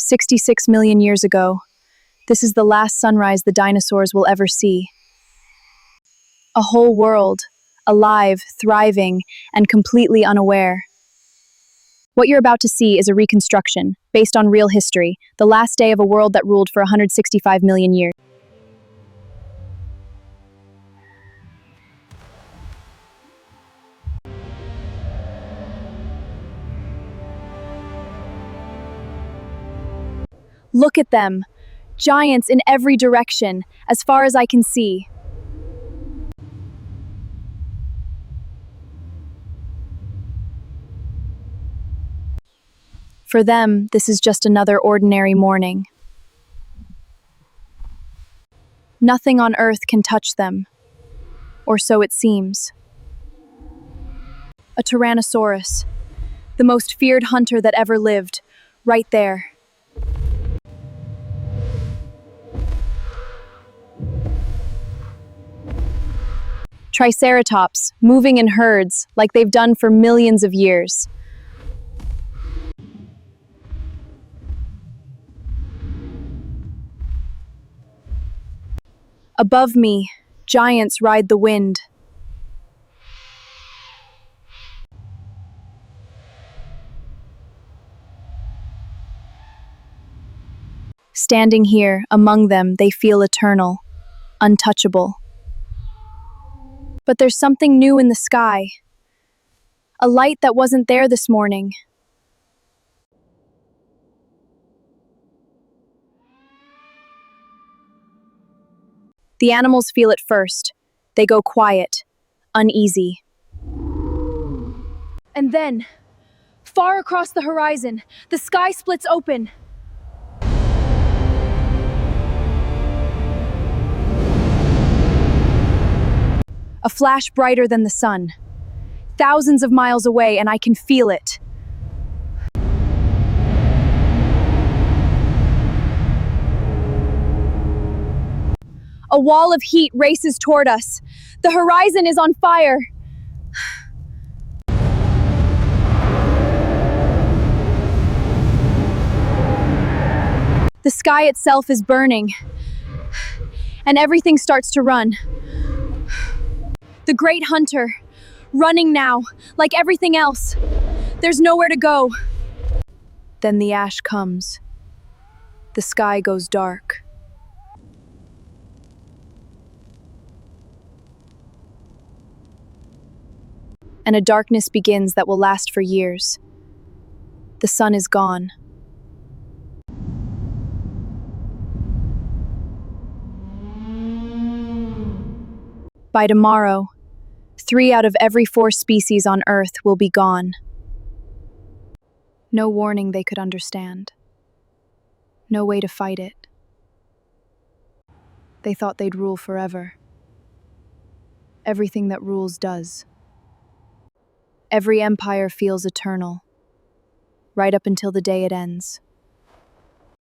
66 million years ago. This is the last sunrise the dinosaurs will ever see. A whole world, alive, thriving, and completely unaware. What you're about to see is a reconstruction, based on real history, the last day of a world that ruled for 165 million years. Look at them, giants in every direction, as far as I can see. For them, this is just another ordinary morning. Nothing on Earth can touch them, or so it seems. A Tyrannosaurus, the most feared hunter that ever lived, right there. Triceratops, moving in herds, like they've done for millions of years. Above me, giants ride the wind. Standing here, among them, they feel eternal, untouchable. But there's something new in the sky. A light that wasn't there this morning. The animals feel it first. They go quiet, uneasy. And then, far across the horizon, the sky splits open. A flash brighter than the sun. Thousands of miles away, and I can feel it. A wall of heat races toward us. The horizon is on fire. The sky itself is burning, and everything starts to run. The great hunter, running now, like everything else. There's nowhere to go. Then the ash comes. The sky goes dark. And a darkness begins that will last for years. The sun is gone. By tomorrow, 3 out of every 4 species on Earth will be gone. No warning they could understand. No way to fight it. They thought they'd rule forever. Everything that rules does. Every empire feels eternal, right up until the day it ends.